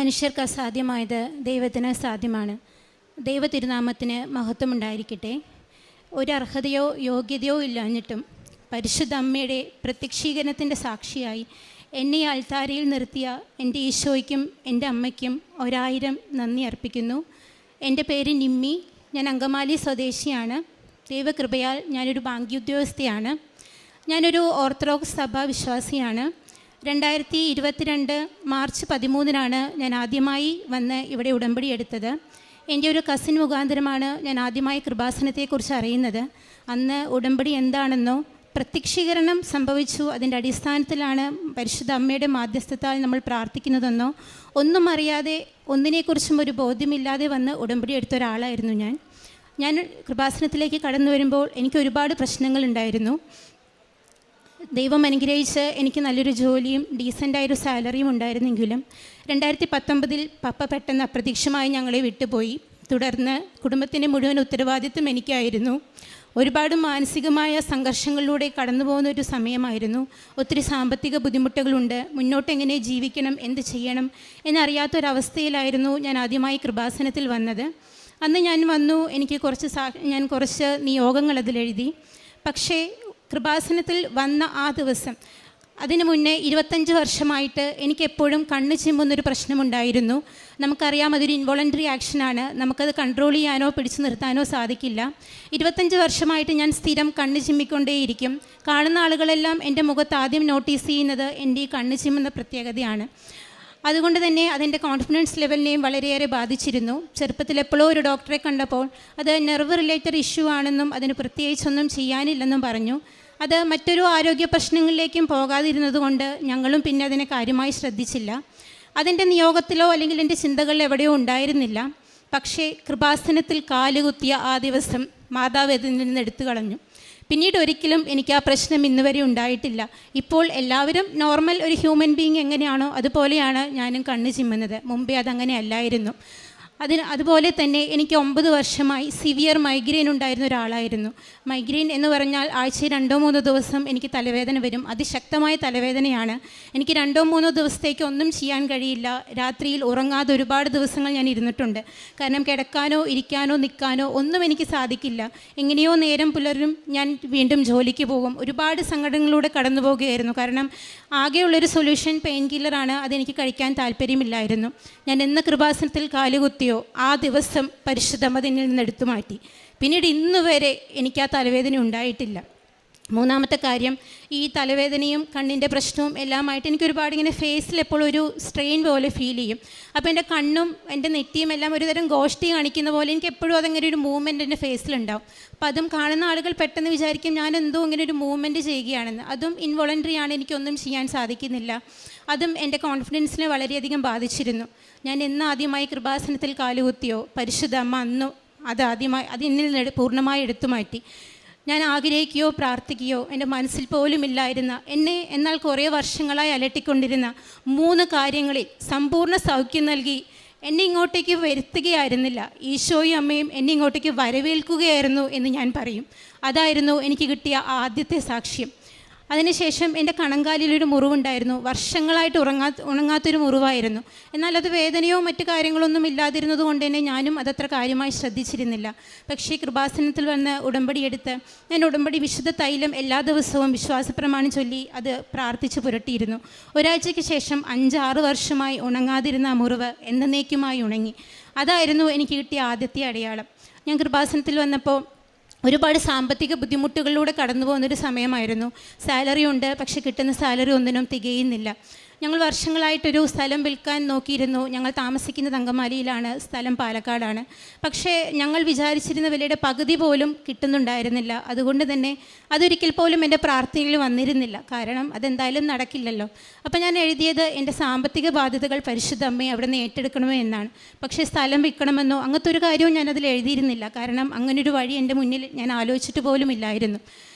മനുഷ്യർക്ക് അസാധ്യമായത് ദൈവത്തിന് സാധ്യമാണ്. ദൈവ തിരുനാമത്തിന് മഹത്വമുണ്ടായിരിക്കട്ടെ. ഒരർഹതയോ യോഗ്യതയോ ഇല്ലാഞ്ഞിട്ടും പരിശുദ്ധ അമ്മയുടെ പ്രത്യക്ഷീകരണത്തിൻ്റെ സാക്ഷിയായി എന്നെ അൾത്താരയിൽ നിർത്തിയ എൻ്റെ ഈശോയ്ക്കും എൻ്റെ അമ്മയ്ക്കും 1000 നന്ദി അർപ്പിക്കുന്നു. എൻ്റെ പേര് നിമ്മി. ഞാൻ അങ്കമാലി സ്വദേശിയാണ്. ദൈവകൃപയാൽ ഞാനൊരു ബാങ്ക് ഉദ്യോഗസ്ഥയാണ്. ഞാനൊരു ഓർത്തഡോക്സ് സഭാ വിശ്വാസിയാണ്. 2022 മാർച്ച് 13 ഞാൻ ആദ്യമായി വന്ന് ഇവിടെ ഉടമ്പടി എടുത്തത്. എൻ്റെ ഒരു കസിൻ മുഖാന്തരമാണ് ഞാൻ ആദ്യമായി കൃപാസനത്തെക്കുറിച്ച് അറിയുന്നത്. അന്ന് ഉടമ്പടി എന്താണെന്നോ പ്രത്യക്ഷീകരണം സംഭവിച്ചു, അതിൻ്റെ അടിസ്ഥാനത്തിലാണ് പരിശുദ്ധ അമ്മയുടെ മാധ്യസ്ഥത്താൽ നമ്മൾ പ്രാർത്ഥിക്കുന്നതെന്നോ ഒന്നും അറിയാതെ, ഒന്നിനെക്കുറിച്ചും ഒരു ബോധ്യമില്ലാതെ വന്ന് ഉടമ്പടി എടുത്ത ഒരാളായിരുന്നു ഞാൻ കൃപാസനത്തിലേക്ക് കടന്നു വരുമ്പോൾ എനിക്ക് ഒരുപാട് പ്രശ്നങ്ങളുണ്ടായിരുന്നു. ദൈവം അനുഗ്രഹിച്ച് എനിക്ക് നല്ലൊരു ജോലിയും ഡീസൻ്റായൊരു സാലറിയും ഉണ്ടായിരുന്നെങ്കിലും 2019 പപ്പ പെട്ടെന്ന് അപ്രതീക്ഷിതമായി ഞങ്ങളെ വിട്ടുപോയി. തുടർന്ന് കുടുംബത്തിൻ്റെ മുഴുവൻ ഉത്തരവാദിത്വം എനിക്കായിരുന്നു. ഒരുപാട് മാനസികമായ സംഘർഷങ്ങളിലൂടെ കടന്നു പോകുന്ന ഒരു സമയമായിരുന്നു. ഒത്തിരി സാമ്പത്തിക ബുദ്ധിമുട്ടുകളുണ്ട്. മുന്നോട്ട് എങ്ങനെ ജീവിക്കണം, എന്ത് ചെയ്യണം എന്നറിയാത്തൊരവസ്ഥയിലായിരുന്നു ഞാൻ ആദ്യമായി കൃപാസനത്തിൽ വന്നത്. അന്ന് ഞാൻ വന്നു, എനിക്ക് ഞാൻ കുറച്ച് നിയോഗങ്ങൾ അതിലെഴുതി. പക്ഷേ കൃപാസനത്തിൽ വന്ന ആ ദിവസം, അതിനു മുന്നേ 25 വർഷമായിട്ട് എനിക്കെപ്പോഴും കണ്ണ് ചിമ്മുന്നൊരു പ്രശ്നമുണ്ടായിരുന്നു. നമുക്കറിയാം, അതൊരു ഇൻവോളണ്ടറി ആക്ഷനാണ്. നമുക്കത് കൺട്രോൾ ചെയ്യാനോ പിടിച്ചു നിർത്താനോ സാധിക്കില്ല. 25 വർഷമായിട്ട് ഞാൻ സ്ഥിരം കണ്ണ് ചിമ്മിക്കൊണ്ടേയിരിക്കും. കാണുന്ന ആളുകളെല്ലാം എൻ്റെ മുഖത്ത് ആദ്യം നോട്ടീസ് ചെയ്യുന്നത് എൻ്റെ ഈ കണ്ണ് ചിമ്മുന്ന പ്രത്യേകതയാണ്. അതുകൊണ്ട് തന്നെ അതെൻ്റെ കോൺഫിഡൻസ് ലെവലിനെയും വളരെയേറെ ബാധിച്ചിരുന്നു. ചെറുപ്പത്തിൽ എപ്പോഴോ ഒരു ഡോക്ടറെ കണ്ടപ്പോൾ അത് നെർവ് റിലേറ്റഡ് ഇഷ്യൂ ആണെന്നും അതിന് പ്രത്യേകിച്ചൊന്നും ചെയ്യാനില്ലെന്നും പറഞ്ഞു. അത് മറ്റൊരു ആരോഗ്യ പ്രശ്നങ്ങളിലേക്കും പോകാതിരുന്നത് കൊണ്ട് ഞങ്ങളും പിന്നെ അതിനെ കാര്യമായി ശ്രദ്ധിച്ചില്ല. അതെൻ്റെ നിയോഗത്തിലോ അല്ലെങ്കിൽ എൻ്റെ ചിന്തകളിൽ എവിടെയോ ഉണ്ടായിരുന്നില്ല. പക്ഷേ കൃപാസനത്തിൽ കാലുകുത്തിയ ആ ദിവസം മാതാവ് അതിൽ നിന്ന് എടുത്തു കളഞ്ഞു. പിന്നീട് ഒരിക്കലും എനിക്ക് ആ പ്രശ്നം ഇന്നുവരെ ഉണ്ടായിട്ടില്ല. ഇപ്പോൾ എല്ലാവരും നോർമൽ ഒരു ഹ്യൂമൻ ബീയിങ് എങ്ങനെയാണോ അതുപോലെയാണ് ഞാനും കണ്ണ് ചിമ്മുന്നത്. മുമ്പേ അതങ്ങനെ അല്ലായിരുന്നു. അതുപോലെ തന്നെ എനിക്ക് 9 വർഷമായി സിവിയർ മൈഗ്രെയിൻ ഉണ്ടായിരുന്ന ഒരാളായിരുന്നു. മൈഗ്രെയിൻ എന്ന് പറഞ്ഞാൽ ആഴ്ചയിൽ 2-3 ദിവസം എനിക്ക് തലവേദന വരും. അതിശക്തമായ തലവേദനയാണ്. എനിക്ക് 2-3 ദിവസത്തേക്ക് ഒന്നും ചെയ്യാൻ കഴിയില്ല. രാത്രിയിൽ ഉറങ്ങാതെ ഒരുപാട് ദിവസങ്ങൾ ഞാൻ ഇരുന്നിട്ടുണ്ട്. കാരണം കിടക്കാനോ ഇരിക്കാനോ നിൽക്കാനോ ഒന്നും എനിക്ക് സാധിക്കില്ല. എങ്ങനെയോ നേരം പുലരും, ഞാൻ വീണ്ടും ജോലിക്ക് പോകും. ഒരുപാട് സങ്കടങ്ങളിലൂടെ കടന്നു പോവുകയായിരുന്നു. കാരണം ആകെയുള്ളൊരു സൊല്യൂഷൻ പെയിൻ കില്ലറാണ്. അതെനിക്ക് കഴിക്കാൻ താല്പര്യമില്ലായിരുന്നു. ഞാൻ എന്ന കൃപാസനത്തിൽ കാലുകുത്തിയോ ആ ദിവസം പരിശുദ്ധമ്മ എന്നിൽ നിന്ന് എടുത്തു മാറ്റി. പിന്നീട് ഇന്ന് വരെ എനിക്ക് ആ തലവേദന ഉണ്ടായിട്ടില്ല. മൂന്നാമത്തെ കാര്യം, ഈ തലവേദനയും കണ്ണിൻ്റെ പ്രശ്നവും എല്ലാമായിട്ട് എനിക്ക് ഒരുപാട് ഇങ്ങനെ ഫേസിൽ എപ്പോഴും ഒരു സ്ട്രെയിൻ പോലെ ഫീൽ ചെയ്യും. അപ്പോൾ എൻ്റെ കണ്ണും എൻ്റെ നെറ്റിയും എല്ലാം ഒരുതരം ഗോഷ്ടി കാണിക്കുന്ന പോലെ എനിക്ക് എപ്പോഴും അതങ്ങനെ ഒരു മൂവ്മെൻറ്റ് എൻ്റെ ഫേസിലുണ്ടാവും. അപ്പോൾ അതും കാണുന്ന ആളുകൾ പെട്ടെന്ന് വിചാരിക്കും ഞാൻ എന്തോ ഇങ്ങനെ ഒരു മൂവ്മെൻറ്റ് ചെയ്യുകയാണെന്ന്. അതും ഇൻവോളണ്ടറി ആണ്, എനിക്കൊന്നും ചെയ്യാൻ സാധിക്കുന്നില്ല. അതും എൻ്റെ കോൺഫിഡൻസിനെ വളരെയധികം ബാധിച്ചിരുന്നു. ഞാൻ എന്ന് ആദ്യമായി കൃപാസനത്തിൽ കാലുകുത്തിയോ പരിശുദ്ധ അമ്മ അന്നു അത് എന്നിൽ പൂർണ്ണമായി എടുത്തു മാറ്റി. ഞാൻ ആഗ്രഹിക്കുകയോ പ്രാർത്ഥിക്കുകയോ എൻ്റെ മനസ്സിൽ പോലും ഇല്ലായിരുന്ന, എന്നാൽ കുറേ വർഷങ്ങളായി അലട്ടിക്കൊണ്ടിരുന്ന 3 കാര്യങ്ങളിൽ സമ്പൂർണ്ണ സൗഖ്യം നൽകി എന്നെ ഇങ്ങോട്ടേക്ക് വരുത്തുകയായിരുന്നില്ല, ഈശോയും അമ്മയും എന്നെ ഇങ്ങോട്ടേക്ക് വരവേൽക്കുകയായിരുന്നു എന്ന് ഞാൻ പറയും. അതായിരുന്നു എനിക്ക് കിട്ടിയ ആദ്യത്തെ സാക്ഷ്യം. അതിനുശേഷം എൻ്റെ കണങ്കാലിലൊരു മുറിവുണ്ടായിരുന്നു. വർഷങ്ങളായിട്ട് ഉണങ്ങാത്തൊരു മുറിവായിരുന്നു. എന്നാൽ അത് വേദനയോ മറ്റു കാര്യങ്ങളൊന്നും ഇല്ലാതിരുന്നത് കൊണ്ട് തന്നെ ഞാനും അതത്ര കാര്യമായി ശ്രദ്ധിച്ചിരുന്നില്ല. പക്ഷേ കൃപാസനത്തിൽ വന്ന് ഉടമ്പടിയെടുത്ത് ഞാൻ ഉടമ്പടി വിശുദ്ധ തൈലം എല്ലാ ദിവസവും വിശ്വാസപ്രമാണം ചൊല്ലി അത് പ്രാർത്ഥിച്ച് പുരട്ടിയിരുന്നു. ഒരാഴ്ചയ്ക്ക് ശേഷം 5-6 വർഷമായി ഉണങ്ങാതിരുന്ന ആ മുറിവ് എന്നേക്കുമായി ഉണങ്ങി. അതായിരുന്നു എനിക്ക് കിട്ടിയ ആദ്യത്തെ അടയാളം. ഞാൻ കൃപാസനത്തിൽ വന്നപ്പോൾ ഒരുപാട് സാമ്പത്തിക ബുദ്ധിമുട്ടുകളിലൂടെ കടന്നു പോകുന്നൊരു സമയമായിരുന്നു. സാലറി ഉണ്ട്, പക്ഷെ കിട്ടുന്ന സാലറി ഒന്നിനും തികയുന്നില്ല. ഞങ്ങൾ വർഷങ്ങളായിട്ടൊരു സ്ഥലം വിൽക്കാൻ നോക്കിയിരുന്നു. ഞങ്ങൾ താമസിക്കുന്നത് അങ്കമാലിയിലാണ്, സ്ഥലം പാലക്കാടാണ്. പക്ഷേ ഞങ്ങൾ വിചാരിച്ചിരുന്ന വിലയുടെ പകുതി പോലും കിട്ടുന്നുണ്ടായിരുന്നില്ല. അതുകൊണ്ട് തന്നെ അതൊരിക്കൽ പോലും എൻ്റെ പ്രാർത്ഥനയിൽ വന്നിരുന്നില്ല. കാരണം അതെന്തായാലും നടക്കില്ലല്ലോ. അപ്പോൾ ഞാൻ എഴുതിയത് എൻ്റെ സാമ്പത്തിക ബാധ്യതകൾ പരിശുദ്ധ അമ്മയെ അവിടെ നിന്ന് ഏറ്റെടുക്കണമോ എന്നാണ്. പക്ഷേ സ്ഥലം വിൽക്കണമെന്നോ അങ്ങനത്തെ ഒരു കാര്യവും ഞാനതിൽ എഴുതിയിരുന്നില്ല. കാരണം അങ്ങനൊരു വഴി എൻ്റെ മുന്നിൽ ഞാൻ ആലോചിച്ചിട്ട് പോലും ഇല്ലായിരുന്നു.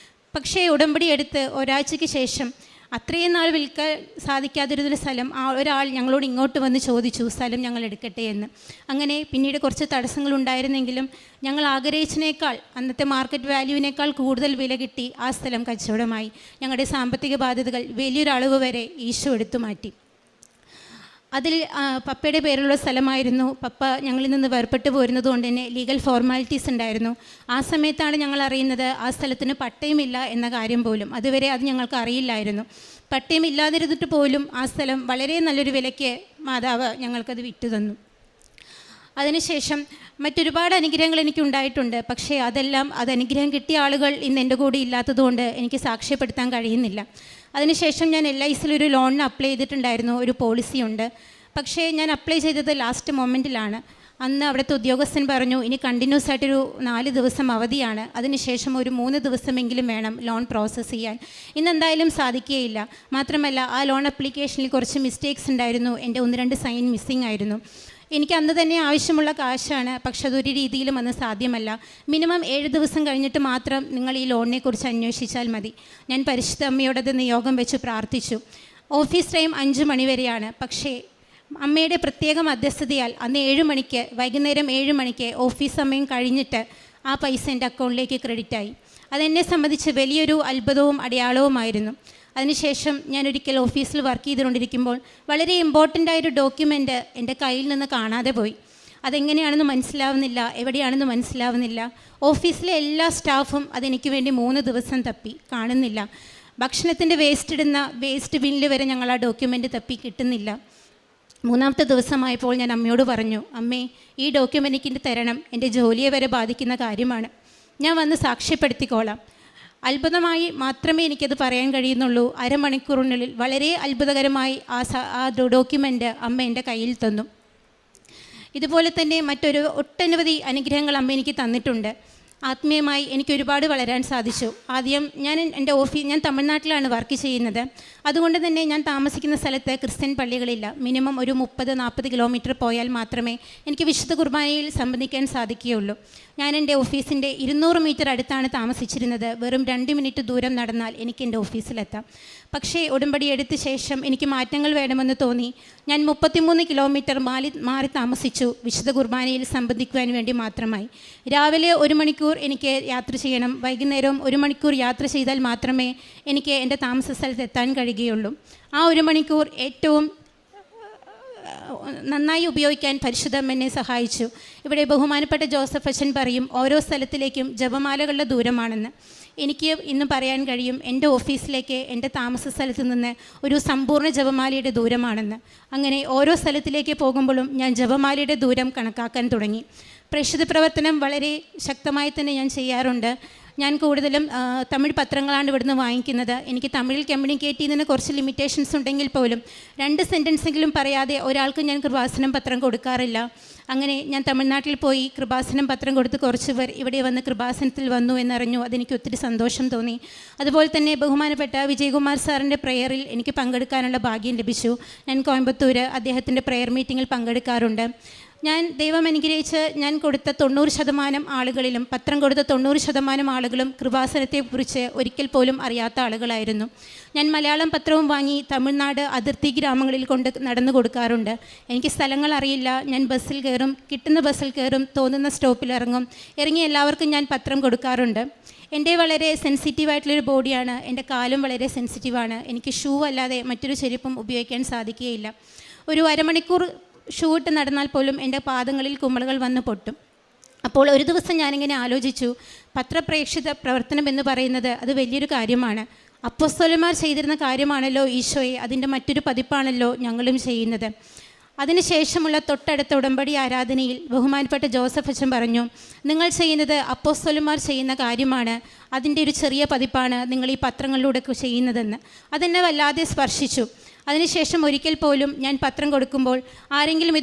പക്ഷേ ഉടമ്പടി എടുത്ത് ഒരാഴ്ചയ്ക്ക് ശേഷം അത്രയും നാൾ വിൽക്കാൻ സാധിക്കാതിരുന്നൊരു സ്ഥലം ഒരാൾ ഞങ്ങളോട് ഇങ്ങോട്ട് വന്ന് ചോദിച്ചു, സ്ഥലം ഞങ്ങൾ എടുക്കട്ടെ എന്ന്. അങ്ങനെ പിന്നീട് കുറച്ച് തടസ്സങ്ങളുണ്ടായിരുന്നെങ്കിലും ഞങ്ങൾ ആഗ്രഹിച്ചതിനേക്കാൾ, അന്നത്തെ മാർക്കറ്റ് വാല്യൂവിനേക്കാൾ കൂടുതൽ വില കിട്ടി ആ സ്ഥലം കച്ചവടമായി. ഞങ്ങളുടെ സാമ്പത്തിക ബാധ്യതകൾ വലിയൊരളവ് വരെ ഈശോ എടുത്തു മാറ്റി. അതിൽ പപ്പയുടെ പേരുള്ള സ്ഥലമായിരുന്നു. പപ്പ ഞങ്ങളിൽ നിന്ന് വേർപെട്ട് പോരുന്നത് കൊണ്ട് തന്നെ ലീഗൽ ഫോർമാലിറ്റീസ് ഉണ്ടായിരുന്നു. ആ സമയത്താണ് ഞങ്ങൾ അറിയുന്നത് ആ സ്ഥലത്തിന് പട്ടയമില്ല എന്ന കാര്യം പോലും. അതുവരെ അത് ഞങ്ങൾക്ക് അറിയില്ലായിരുന്നു. പട്ടയമില്ലാതിരുന്നിട്ട് പോലും ആ സ്ഥലം വളരെ നല്ലൊരു വിലയ്ക്ക് മാതാവ് ഞങ്ങൾക്കത് വിറ്റു തന്നു. അതിനുശേഷം മറ്റൊരുപാട് അനുഗ്രഹങ്ങൾ എനിക്കുണ്ടായിട്ടുണ്ട്. പക്ഷേ അത് അനുഗ്രഹം കിട്ടിയ ആളുകൾ ഇന്ന് എൻ്റെ കൂടെ ഇല്ലാത്തതുകൊണ്ട് എനിക്ക് സാക്ഷ്യപ്പെടുത്താൻ കഴിയുന്നില്ല. അതിനുശേഷം ഞാൻ LICയിൽ ഒരു ലോണിന് അപ്ലൈ ചെയ്തിട്ടുണ്ടായിരുന്നു. ഒരു പോളിസിയുണ്ട്. പക്ഷേ ഞാൻ അപ്ലൈ ചെയ്തത് ലാസ്റ്റ് മൊമെൻറ്റിലാണ്. അന്ന് അവിടുത്തെ ഉദ്യോഗസ്ഥൻ പറഞ്ഞു, ഇനി കണ്ടിന്യൂസ് ആയിട്ടൊരു 4 ദിവസം അവധിയാണ്, അതിനുശേഷം ഒരു 3 ദിവസമെങ്കിലും വേണം ലോൺ പ്രോസസ്സ് ചെയ്യാൻ. ഇന്നെന്തായാലും സാധിക്കുകയില്ല. മാത്രമല്ല ആ ലോൺ ആപ്ലിക്കേഷനിൽ കുറച്ച് മിസ്റ്റേക്സ് ഉണ്ടായിരുന്നു. എൻ്റെ 1-2 സൈൻ മിസ്സിംഗ് ആയിരുന്നു. എനിക്ക് അന്ന് തന്നെ ആവശ്യമുള്ള കാശാണ്. പക്ഷെ അതൊരു രീതിയിലും അന്ന് സാധ്യമല്ല. മിനിമം 7 ദിവസം കഴിഞ്ഞിട്ട് മാത്രം നിങ്ങൾ ഈ ലോണിനെ കുറിച്ച് അന്വേഷിച്ചാൽ മതി. ഞാൻ പരിശുദ്ധ അമ്മയോടത് നിയോഗം വെച്ച് പ്രാർത്ഥിച്ചു. ഓഫീസ് ടൈം 5 മണി വരെയാണ്. പക്ഷേ അമ്മയുടെ പ്രത്യേക മധ്യസ്ഥതയാൽ അന്ന് 7 മണിക്ക്, വൈകുന്നേരം 7 മണിക്ക് ഓഫീസ് സമയം കഴിഞ്ഞിട്ട് ആ പൈസ എൻ്റെ അക്കൗണ്ടിലേക്ക് ക്രെഡിറ്റായി. അതെന്നെ സംബന്ധിച്ച് വലിയൊരു അത്ഭുതവും അടയാളവുമായിരുന്നു. അതിനുശേഷം ഞാനൊരിക്കൽ ഓഫീസിൽ വർക്ക് ചെയ്തുകൊണ്ടിരിക്കുമ്പോൾ വളരെ ഇമ്പോർട്ടൻ്റ് ആയൊരു ഡോക്യുമെൻ്റ് എൻ്റെ കയ്യിൽ നിന്ന് കാണാതെ പോയി. അതെങ്ങനെയാണെന്ന് മനസ്സിലാവുന്നില്ല, എവിടെയാണെന്ന് മനസ്സിലാവുന്നില്ല. ഓഫീസിലെ എല്ലാ സ്റ്റാഫും അതെനിക്ക് വേണ്ടി 3 ദിവസം തപ്പി, കാണുന്നില്ല. ഭക്ഷണത്തിൻ്റെ വേസ്റ്റ് ബിന്നിൽ വരെ ഞങ്ങൾ ആ ഡോക്യുമെൻ്റ് തപ്പി, കിട്ടുന്നില്ല. 3-ാമത്തെ ദിവസമായപ്പോൾ ഞാൻ അമ്മയോട് പറഞ്ഞു, അമ്മേ, ഈ ഡോക്യുമെൻ്റ് എനിക്ക് തരണം, എൻ്റെ ജോലിയെ വരെ ബാധിക്കുന്ന കാര്യമാണ്, ഞാൻ വന്ന് സാക്ഷ്യപ്പെടുത്തിക്കോളാം. അത്ഭുതമായി മാത്രമേ എനിക്കത് പറയാൻ കഴിയുന്നുള്ളൂ. അരമണിക്കൂറിനുള്ളിൽ വളരെ അത്ഭുതകരമായി ആ ഡോക്യുമെൻ്റ് അമ്മ എൻ്റെ കയ്യിൽ തന്നു. ഇതുപോലെ തന്നെ ഒട്ടനവധി അനുഗ്രഹങ്ങൾ അമ്മ എനിക്ക് തന്നിട്ടുണ്ട്. ആത്മീയമായി എനിക്ക് ഒരുപാട് വളരാൻ സാധിച്ചു. ആദ്യം ഞാൻ തമിഴ്നാട്ടിലാണ് വർക്ക് ചെയ്യുന്നത്. അതുകൊണ്ട് തന്നെ ഞാൻ താമസിക്കുന്ന സ്ഥലത്ത് ക്രിസ്ത്യൻ പള്ളികളില്ല. മിനിമം ഒരു 30-40 കിലോമീറ്റർ പോയാൽ മാത്രമേ എനിക്ക് വിശുദ്ധ കുർബാനയിൽ സംബന്ധിക്കാൻ സാധിക്കുകയുള്ളൂ. ഞാൻ എൻ്റെ ഓഫീസിൻ്റെ 200 മീറ്റർ അടുത്താണ് താമസിച്ചിരുന്നത്. വെറും 2 മിനിറ്റ് ദൂരം നടന്നാൽ എനിക്ക് എൻ്റെ ഓഫീസിലെത്താം. പക്ഷേ ഉടമ്പടി എടുത്ത ശേഷം എനിക്ക് മാറ്റങ്ങൾ വേണമെന്ന് തോന്നി. ഞാൻ 33 കിലോമീറ്റർ മാറി താമസിച്ചു, വിശുദ്ധ കുർബാനയിൽ സംബന്ധിക്കുവാൻ വേണ്ടി മാത്രമായി. രാവിലെ 1 മണിക്കൂർ എനിക്ക് യാത്ര ചെയ്യണം, വൈകുന്നേരം 1 മണിക്കൂർ യാത്ര ചെയ്താൽ മാത്രമേ എനിക്ക് എൻ്റെ താമസ സ്ഥലത്ത് എത്താൻ കഴിയുകയുള്ളൂ. ആ 1 മണിക്കൂർ ഏറ്റവും നന്നായി ഉപയോഗിക്കാൻ പരിശുദ്ധമ്മ എന്നെ സഹായിച്ചു. ഇവിടെ ബഹുമാനപ്പെട്ട ജോസഫ് അച്ഛൻ പറയും, ഓരോ സ്ഥലത്തിലേക്കും ജപമാലകളുടെ ദൂരമാണെന്ന്. എനിക്ക് ഇന്ന് പറയാൻ കഴിയും, എൻ്റെ ഓഫീസിലേക്ക് എൻ്റെ താമസ സ്ഥലത്ത് നിന്ന് ഒരു സമ്പൂർണ്ണ ജപമാലയുടെ ദൂരമാണെന്ന്. അങ്ങനെ ഓരോ സ്ഥലത്തിലേക്ക് പോകുമ്പോഴും ഞാൻ ജപമാലയുടെ ദൂരം കണക്കാക്കാൻ തുടങ്ങി. പ്രേക്ഷിത പ്രവർത്തനം വളരെ ശക്തമായി തന്നെ ഞാൻ ചെയ്യാറുണ്ട്. ഞാൻ കൂടുതലും തമിഴ് പത്രങ്ങളാണ് ഇവിടുന്ന് വാങ്ങിക്കുന്നത്. എനിക്ക് തമിഴിൽ കമ്മ്യൂണിക്കേറ്റ് ചെയ്യുന്നതിന് കുറച്ച് ലിമിറ്റേഷൻസ് ഉണ്ടെങ്കിൽ പോലും 2 സെൻറ്റൻസെങ്കിലും പറയാതെ ഒരാൾക്ക് ഞാൻ കൃപാസനം പത്രം കൊടുക്കാറില്ല. അങ്ങനെ ഞാൻ തമിഴ്നാട്ടിൽ പോയി കൃപാസനം പത്രം കൊടുത്ത് കുറച്ച് പേർ ഇവിടെ വന്ന് കൃപാസനത്തിൽ വന്നു എന്നറിഞ്ഞു. അതെനിക്ക് ഒത്തിരി സന്തോഷം തോന്നി. അതുപോലെ തന്നെ ബഹുമാനപ്പെട്ട വിജയകുമാർ സാറിൻ്റെ പ്രെയറിൽ എനിക്ക് പങ്കെടുക്കാനുള്ള ഭാഗ്യം ലഭിച്ചു. ഞാൻ കോയമ്പത്തൂർ അദ്ദേഹത്തിൻ്റെ പ്രെയർ മീറ്റിങ്ങിൽ പങ്കെടുക്കാറുണ്ട്. ഞാൻ ദൈവം അനുഗ്രഹിച്ച് ഞാൻ കൊടുത്ത 90% ആളുകളിലും, പത്രം കൊടുത്ത 90% ആളുകളും കൃപാസനത്തെക്കുറിച്ച് ഒരിക്കൽ പോലും അറിയാത്ത ആളുകളായിരുന്നു. ഞാൻ മലയാളം പത്രവും വാങ്ങി തമിഴ്നാട് അതിർത്തി ഗ്രാമങ്ങളിൽ നടന്നു കൊടുക്കാറുണ്ട്. എനിക്ക് സ്ഥലങ്ങൾ അറിയില്ല. ഞാൻ ബസ്സിൽ കയറും, കിട്ടുന്ന ബസ്സിൽ കയറും, തോന്നുന്ന സ്റ്റോപ്പിൽ ഇറങ്ങും. ഇറങ്ങി എല്ലാവർക്കും ഞാൻ പത്രം കൊടുക്കാറുണ്ട്. എൻ്റെ വളരെ സെൻസിറ്റീവായിട്ടുള്ളൊരു ബോഡിയാണ്. എൻ്റെ കാലും വളരെ സെൻസിറ്റീവാണ്. എനിക്ക് ഷൂ അല്ലാതെ മറ്റൊരു ചെരുപ്പും ഉപയോഗിക്കാൻ സാധിക്കുകയില്ല. ഒരു അരമണിക്കൂർ ഷൂ ഇട്ട് നടന്നാൽ പോലും എൻ്റെ പാദങ്ങളിൽ കുമിളകൾ വന്ന് പൊട്ടും. അപ്പോൾ ഒരു ദിവസം ഞാനിങ്ങനെ ആലോചിച്ചു, പത്രപ്രേക്ഷിത പ്രവർത്തനം എന്ന് പറയുന്നത് അത് വലിയൊരു കാര്യമാണ്. അപ്പോസ്തലന്മാർ ചെയ്തിരുന്ന കാര്യമാണല്ലോ ഈശോയെ, അതിൻ്റെ മറ്റൊരു പതിപ്പാണല്ലോ ഞങ്ങളും ചെയ്യുന്നത്. അതിനുശേഷമുള്ള തൊട്ടടുത്ത ഉടമ്പടി ആരാധനയിൽ ബഹുമാനപ്പെട്ട ജോസഫ് അച്ഛൻ പറഞ്ഞു, നിങ്ങൾ ചെയ്യുന്നത് അപ്പോസ്തലന്മാർ ചെയ്യുന്ന കാര്യമാണ്, അതിൻ്റെ ഒരു ചെറിയ പതിപ്പാണ് നിങ്ങൾ ഈ പത്രങ്ങളിലൂടെ ചെയ്യുന്നതെന്ന്. അതെന്നെ വല്ലാതെ സ്പർശിച്ചു. അതിനുശേഷം ഒരിക്കൽ പോലും ഞാൻ പത്രം കൊടുക്കുമ്പോൾ ആരെങ്കിലും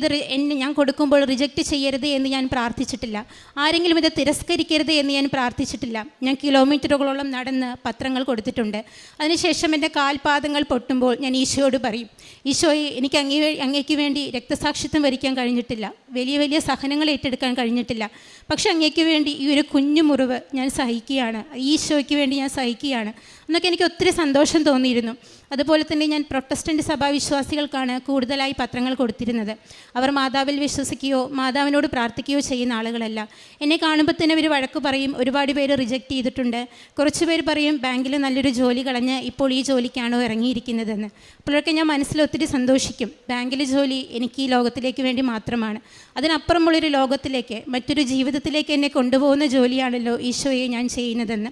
ഞാൻ കൊടുക്കുമ്പോൾ റിജക്റ്റ് ചെയ്യരുത് എന്ന് ഞാൻ പ്രാർത്ഥിച്ചിട്ടില്ല. ആരെങ്കിലും ഇത് തിരസ്കരിക്കരുത് എന്ന് ഞാൻ പ്രാർത്ഥിച്ചിട്ടില്ല. ഞാൻ കിലോമീറ്ററുകളോളം നടന്ന് പത്രങ്ങൾ കൊടുത്തിട്ടുണ്ട്. അതിനുശേഷം എൻ്റെ കാൽപാദങ്ങൾ പൊട്ടുമ്പോൾ ഞാൻ ഈശോയോട് പറയും, ഈശോയെ, എനിക്ക് അങ്ങേക്ക് വേണ്ടി രക്തസാക്ഷിത്വം വരിക്കാൻ കഴിഞ്ഞിട്ടില്ല, വലിയ വലിയ സഹനങ്ങൾ ഏറ്റെടുക്കാൻ കഴിഞ്ഞിട്ടില്ല. പക്ഷെ അങ്ങേക്ക് വേണ്ടി ഈ ഒരു കുഞ്ഞു മുറിവ് ഞാൻ സഹിക്കുകയാണ്, ഈശോയ്ക്ക് വേണ്ടി ഞാൻ സഹിക്കുകയാണ്. എന്നൊക്കെ എനിക്ക് ഒത്തിരി സന്തോഷം തോന്നിയിരുന്നു. അതുപോലെ തന്നെ ഞാൻ പ്രൊട്ടസ്റ്റൻ്റ് സഭാവിശ്വാസികൾക്കാണ് കൂടുതലായി പത്രങ്ങൾ കൊടുത്തിരുന്നത്. അവർ മാതാവിൽ വിശ്വസിക്കുകയോ മാതാവിനോട് പ്രാർത്ഥിക്കുകയോ ചെയ്യുന്ന ആളുകളല്ല. എന്നെ കാണുമ്പോൾ തന്നെ അവർ വഴക്ക് പറയും. ഒരുപാട് പേര് റിജക്റ്റ് ചെയ്തിട്ടുണ്ട്. കുറച്ച് പേര് പറയും ബാങ്കിൽ നല്ലൊരു ജോലി കളഞ്ഞ് ഇപ്പോൾ ഈ ജോലിക്കാണോ ഇറങ്ങിയിരിക്കുന്നതെന്ന്. അപ്പോഴൊക്കെ ഞാൻ മനസ്സിൽ ഒത്തിരി സന്തോഷിക്കും. ബാങ്കിലെ ജോലി എനിക്ക് ഈ ലോകത്തിലേക്ക് വേണ്ടി മാത്രമാണ്. അതിനപ്പുറമുള്ളൊരു ലോകത്തിലേക്ക്, മറ്റൊരു ജീവിതത്തിലേക്ക് എന്നെ കൊണ്ടുപോകുന്ന ജോലിയാണല്ലോ ഈശോയെ ഞാൻ ചെയ്യുന്നതെന്ന്.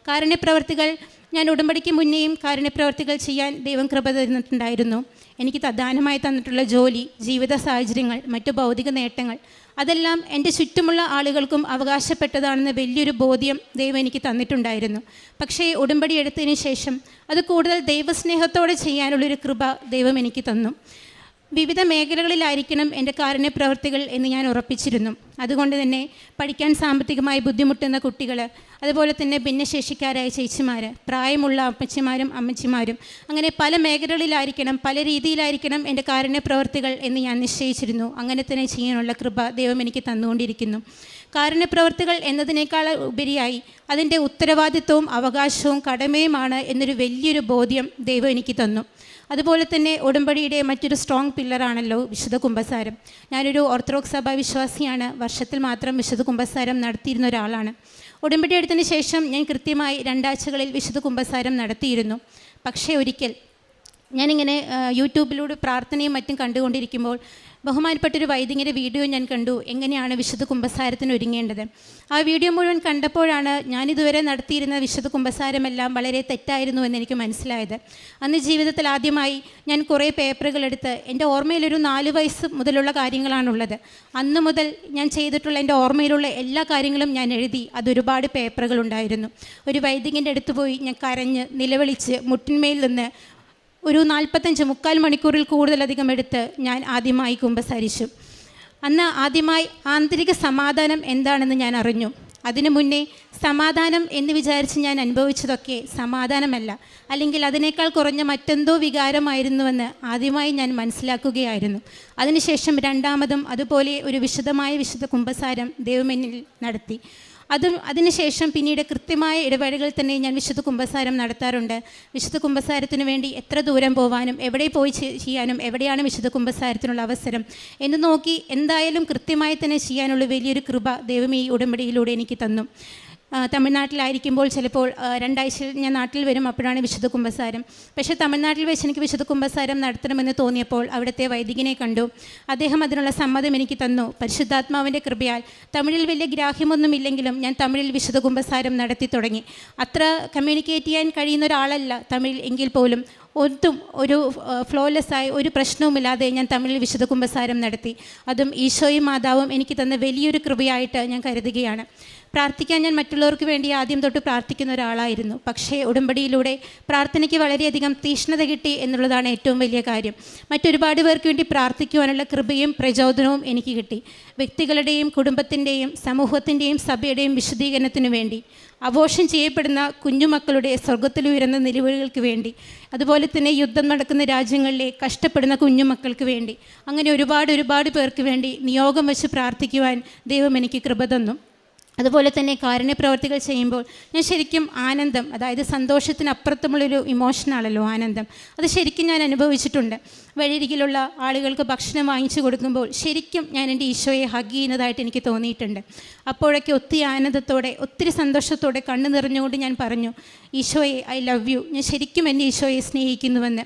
കാരുണ്യപ്രവർത്തികൾ ഞാൻ ഉടമ്പടിക്ക് മുന്നേയും കാരുണ്യപ്രവർത്തികൾ ചെയ്യാൻ ദൈവം കൃപ തന്നിട്ടുണ്ടായിരുന്നു. എനിക്ക് ദാനമായി തന്നിട്ടുള്ള ജോലി, ജീവിത സാഹചര്യങ്ങൾ, മറ്റു ഭൗതിക നേട്ടങ്ങൾ, അതെല്ലാം എൻ്റെ ചുറ്റുമുള്ള ആളുകൾക്കും അവകാശപ്പെട്ടതാണെന്ന് വലിയൊരു ബോധ്യം ദൈവം എനിക്ക് തന്നിട്ടുണ്ടായിരുന്നു. പക്ഷേ ഉടമ്പടി എടുത്തതിന് ശേഷം അത് കൂടുതൽ ദൈവസ്നേഹത്തോടെ ചെയ്യാനുള്ളൊരു കൃപ ദൈവം എനിക്ക് തന്നു. വിവിധ മേഖലകളിലായിരിക്കണം എൻ്റെ കാരുണ്യപ്രവർത്തികൾ എന്ന് ഞാൻ ഉറപ്പിച്ചിരുന്നു. അതുകൊണ്ട് തന്നെ പഠിക്കാൻ സാമ്പത്തികമായി ബുദ്ധിമുട്ടുന്ന കുട്ടികൾ, അതുപോലെ തന്നെ ഭിന്നശേഷിക്കാരായ ചേച്ചിമാർ, പ്രായമുള്ള അമ്മച്ചിമാരും അമ്മച്ചിമാരും, അങ്ങനെ പല മേഖലകളിലായിരിക്കണം, പല രീതിയിലായിരിക്കണം എൻ്റെ കാരുണ്യപ്രവർത്തികൾ എന്ന് ഞാൻ നിശ്ചയിച്ചിരുന്നു. അങ്ങനെ തന്നെ ചെയ്യാനുള്ള കൃപ ദൈവം എനിക്ക് തന്നുകൊണ്ടിരിക്കുന്നു. കാരുണ്യപ്രവർത്തികൾ എന്നതിനേക്കാൾ ഉപരിയായി അതിൻ്റെ ഉത്തരവാദിത്വവും അവകാശവും കടമയുമാണ് എന്നൊരു വലിയൊരു ബോധ്യം ദൈവം എനിക്ക് തന്നു. അതുപോലെ തന്നെ ഉടമ്പടിയുടെ മറ്റൊരു സ്ട്രോങ് പില്ലറാണല്ലോ വിശുദ്ധ കുമ്പസാരം. ഞാനൊരു ഓർത്തഡോക്സ് സഭാ വിശ്വാസിയാണ്. വർഷത്തിൽ മാത്രം വിശുദ്ധ കുമ്പസാരം നടത്തിയിരുന്ന ഒരാളാണ്. ഉടമ്പടി എടുത്തതിന് ശേഷം ഞാൻ കൃത്യമായി 2 ആഴ്ചകളിൽ വിശുദ്ധ കുമ്പസാരം നടത്തിയിരുന്നു. പക്ഷേ ഒരിക്കൽ ഞാനിങ്ങനെ യൂട്യൂബിലൂടെ പ്രാർത്ഥനയും മറ്റും കണ്ടുകൊണ്ടിരിക്കുമ്പോൾ ബഹുമാനപ്പെട്ടൊരു വൈദികൻ്റെ വീഡിയോ ഞാൻ കണ്ടു, എങ്ങനെയാണ് വിശുദ്ധ കുമ്പസാരത്തിന് ഒരുങ്ങേണ്ടത്. ആ വീഡിയോ മുഴുവൻ കണ്ടപ്പോഴാണ് ഞാനിതുവരെ നടത്തിയിരുന്ന വിശുദ്ധ കുമ്പസാരമെല്ലാം വളരെ തെറ്റായിരുന്നു എന്നെനിക്ക് മനസ്സിലായത്. അന്ന് ജീവിതത്തിൽ ആദ്യമായി ഞാൻ കുറേ പേപ്പറുകളെടുത്ത്, എൻ്റെ ഓർമ്മയിലൊരു 4 വയസ്സ് മുതലുള്ള കാര്യങ്ങളാണുള്ളത്. അന്ന് മുതൽ ഞാൻ ചെയ്തിട്ടുള്ള എൻ്റെ ഓർമ്മയിലുള്ള എല്ലാ കാര്യങ്ങളും ഞാൻ എഴുതി. അതൊരുപാട് പേപ്പറുകളുണ്ടായിരുന്നു. ഒരു വൈദികൻ്റെ അടുത്ത് പോയി ഞാൻ കരഞ്ഞ് നിലവിളിച്ച് മുട്ടിന്മേൽ നിന്ന് ഒരു 45-3/4 മണിക്കൂറിൽ കൂടുതലധികം എടുത്ത് ഞാൻ ആദ്യമായി കുമ്പസാരിച്ചു. അന്ന് ആദ്യമായി ആന്തരിക സമാധാനം എന്താണെന്ന് ഞാൻ അറിഞ്ഞു. അതിനു മുന്നേ സമാധാനം എന്ന് വിചാരിച്ച് ഞാൻ അനുഭവിച്ചതൊക്കെ സമാധാനമല്ല, അല്ലെങ്കിൽ അതിനേക്കാൾ കുറഞ്ഞ മറ്റെന്തോ വികാരമായിരുന്നുവെന്ന് ആദ്യമായി ഞാൻ മനസ്സിലാക്കുകയായിരുന്നു. അതിനുശേഷം രണ്ടാമതും അതുപോലെ ഒരു വിശുദ്ധ കുമ്പസാരം ദൈവം എന്നിൽ നടത്തി. അതിനുശേഷം പിന്നീട് കൃത്യമായ ഇടവേളകളിൽ തന്നെ ഞാൻ വിശുദ്ധ കുമ്പസാരം നടത്താറുണ്ട്. വിശുദ്ധ കുമ്പസാരത്തിന് വേണ്ടി എത്ര ദൂരം പോകാനും എവിടെ പോയി ചെയ്യാനും എവിടെയാണ് വിശുദ്ധ കുമ്പസാരത്തിനുള്ള അവസരം എന്ന് നോക്കി എന്തായാലും കൃത്യമായി തന്നെ ചെയ്യാനുള്ള വലിയൊരു കൃപ ദൈവം ഈ ഉടമ്പടിയിലൂടെ എനിക്ക് തന്നു. തമിഴ്നാട്ടിലായിരിക്കുമ്പോൾ ചിലപ്പോൾ 2 ആഴ്ചയിൽ ഞാൻ നാട്ടിൽ വരും, അപ്പോഴാണ് വിശുദ്ധ കുമ്പസാരം. പക്ഷേ തമിഴ്നാട്ടിൽ വെച്ച് എനിക്ക് വിശുദ്ധ കുമ്പസാരം നടത്തണമെന്ന് തോന്നിയപ്പോൾ അവിടുത്തെ വൈദികനെ കണ്ടു. അദ്ദേഹം അതിനുള്ള സമ്മതം എനിക്ക് തന്നു. പരിശുദ്ധാത്മാവിൻ്റെ കൃപയാൽ തമിഴിൽ വലിയ ഗ്രാഹ്യമൊന്നുമില്ലെങ്കിലും ഞാൻ തമിഴിൽ വിശുദ്ധ കുമ്പസാരം നടത്തി തുടങ്ങി. അത്ര കമ്മ്യൂണിക്കേറ്റ് ചെയ്യാൻ കഴിയുന്ന ഒരാളല്ല തമിഴിൽ എങ്കിൽ പോലും ഒരു ഫ്ലോലെസ്സായി ഒരു പ്രശ്നവുമില്ലാതെ ഞാൻ തമിഴിൽ വിശുദ്ധ കുമ്പസാരം നടത്തി. അതും ഈശോയും മാതാവും എനിക്ക് തന്ന വലിയൊരു കൃപയായിട്ട് ഞാൻ കരുതുകയാണ്. പ്രാർത്ഥിക്കാൻ ഞാൻ മറ്റുള്ളവർക്ക് വേണ്ടി ആദ്യം തൊട്ട് പ്രാർത്ഥിക്കുന്ന ഒരാളായിരുന്നു. പക്ഷേ ഉടമ്പടിയിലൂടെ പ്രാർത്ഥനയ്ക്ക് വളരെയധികം തീഷ്ണത കിട്ടി എന്നുള്ളതാണ് ഏറ്റവും വലിയ കാര്യം. മറ്റൊരുപാട് പേർക്ക് വേണ്ടി പ്രാർത്ഥിക്കുവാനുള്ള കൃപയും പ്രചോദനവും എനിക്ക് കിട്ടി. വ്യക്തികളുടെയും കുടുംബത്തിൻ്റെയും സമൂഹത്തിൻ്റെയും സഭയുടെയും വിശുദ്ധീകരണത്തിനു വേണ്ടി, അബോർഷൻ ചെയ്യപ്പെടുന്ന കുഞ്ഞുമക്കളുടെ സ്വർഗത്തിലുയരുന്ന നിലവിളികൾക്ക് വേണ്ടി, അതുപോലെ തന്നെ യുദ്ധം നടക്കുന്ന രാജ്യങ്ങളിലെ കഷ്ടപ്പെടുന്ന കുഞ്ഞുമക്കൾക്ക് വേണ്ടി, അങ്ങനെ ഒരുപാട് പേർക്ക് വേണ്ടി നിയോഗം വെച്ച് പ്രാർത്ഥിക്കുവാൻ ദൈവം എനിക്ക് കൃപ തന്നു. അതുപോലെ തന്നെ കാരുണ്യപ്രവർത്തികൾ ചെയ്യുമ്പോൾ ഞാൻ ശരിക്കും ആനന്ദം, അതായത് സന്തോഷത്തിനപ്പുറത്തുമുള്ളൊരു ഇമോഷനാണല്ലോ ആനന്ദം, അത് ശരിക്കും ഞാൻ അനുഭവിച്ചിട്ടുണ്ട്. വഴിയരികിലുള്ള ആളുകൾക്ക് ഭക്ഷണം വാങ്ങിച്ചു കൊടുക്കുമ്പോൾ ശരിക്കും ഞാൻ എൻ്റെ ഈശോയെ ഹഗ് ചെയ്യുന്നതായിട്ട് എനിക്ക് തോന്നിയിട്ടുണ്ട്. അപ്പോഴൊക്കെ ഒത്തിരി ആനന്ദത്തോടെ ഒത്തിരി സന്തോഷത്തോടെ കണ്ണു നിറഞ്ഞുകൊണ്ട് ഞാൻ പറഞ്ഞു, ഈശോയെ ഐ ലവ് യു, ഞാൻ ശരിക്കും എൻ്റെ ഈശോയെ സ്നേഹിക്കുന്നുവെന്ന്.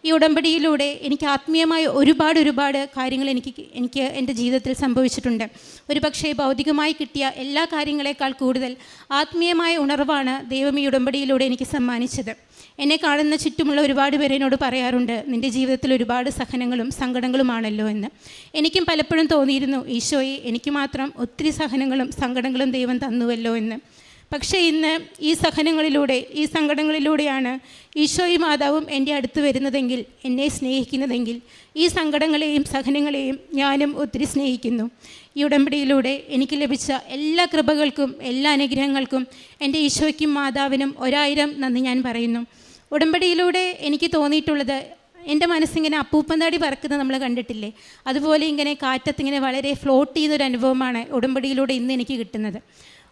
ഈ ഉടമ്പടിയിലൂടെ എനിക്ക് ആത്മീയമായ ഒരുപാട് കാര്യങ്ങൾ എനിക്ക് എൻ്റെ ജീവിതത്തിൽ സംഭവിച്ചിട്ടുണ്ട്. ഒരു പക്ഷേ ഭൗതികമായി കിട്ടിയ എല്ലാ കാര്യങ്ങളെക്കാൾ കൂടുതൽ ആത്മീയമായ ഉണർവാണ് ദൈവം ഈ ഉടമ്പടിയിലൂടെ എനിക്ക് സമ്മാനിച്ചത്. എന്നെ കാണുന്ന ചുറ്റുമുള്ള ഒരുപാട് പേര് എന്നോട് പറയാറുണ്ട്, നിൻ്റെ ജീവിതത്തിൽ ഒരുപാട് സഹനങ്ങളും സങ്കടങ്ങളുമാണല്ലോ എന്ന്. എനിക്കും പലപ്പോഴും തോന്നിയിരുന്നു, ഈശോയെ എനിക്ക് മാത്രം ഒത്തിരി സഹനങ്ങളും സങ്കടങ്ങളും ദൈവം തന്നുവല്ലോ എന്ന്. പക്ഷേ ഇന്ന് ഈ സങ്കടങ്ങളിലൂടെയാണ് ഈശോയും മാതാവും എൻ്റെ അടുത്ത് വരുന്നതെങ്കിൽ, എന്നെ സ്നേഹിക്കുന്നതെങ്കിൽ, ഈ സങ്കടങ്ങളെയും സഹനങ്ങളെയും ഞാനും ഒത്തിരി സ്നേഹിക്കുന്നു. ഈ ഉടമ്പടിയിലൂടെ എനിക്ക് ലഭിച്ച എല്ലാ കൃപകൾക്കും എല്ലാ അനുഗ്രഹങ്ങൾക്കും എൻ്റെ ഈശോയ്ക്കും മാതാവിനും 1000 നന്ദി ഞാൻ പറയുന്നു. ഉടമ്പടിയിലൂടെ എനിക്ക് തോന്നിയിട്ടുള്ളത്, എൻ്റെ മനസ്സിങ്ങനെ അപ്പൂപ്പന്താടി പറക്കുന്നത് നമ്മൾ കണ്ടിട്ടില്ലേ, അതുപോലെ ഇങ്ങനെ കാറ്റത്തിങ്ങനെ വളരെ ഫ്ലോട്ട് ചെയ്യുന്നൊരു അനുഭവമാണ് ഉടമ്പടിയിലൂടെ ഇന്ന് എനിക്ക് കിട്ടുന്നത്.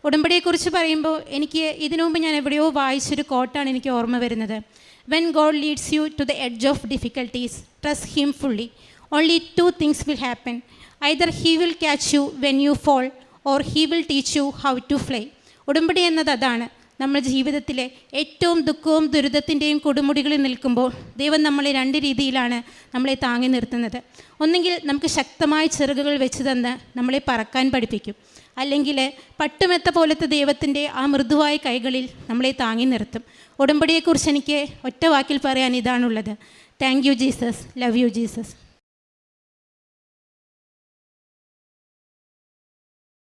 ഉടമ്പടിയെക്കുറിച്ച് പറയുമ്പോൾ എനിക്ക് ഇതിനു മുമ്പ് ഞാൻ എവിടെയോ വായിച്ചൊരു കോട്ടാണ് എനിക്ക് ഓർമ്മ വരുന്നത്. When God leads you to the edge of difficulties, trust him fully. Only 2 things will happen. Either he will catch you when you fall or he will teach you how to fly. ഉടമ്പടി എന്നത് അതാണ്. നമ്മുടെ ജീവിതത്തിലെ ഏറ്റവും ദുഃഖവും ദുരിതത്തിൻ്റെയും കൊടുമുടികളിൽ നിൽക്കുമ്പോൾ ദൈവം നമ്മളെ 2 രീതിയിലാണ് നമ്മളെ താങ്ങി നിർത്തുന്നത്. ഒന്നെങ്കിൽ നമുക്ക് ശക്തമായ ചിറകുകൾ വെച്ച് തന്ന് നമ്മളെ പറക്കാൻ പഠിപ്പിക്കും, അല്ലെങ്കിൽ പട്ടുമെത്ത പോലത്തെ ദൈവത്തിൻ്റെ ആ മൃദുവായ കൈകളിൽ നമ്മളെ താങ്ങി നിർത്തും. ഉടമ്പടിയെക്കുറിച്ച് എനിക്ക് ഒറ്റ വാക്കിൽ പറയാൻ ഇതാണുള്ളത്. Thank you Jesus, love you Jesus.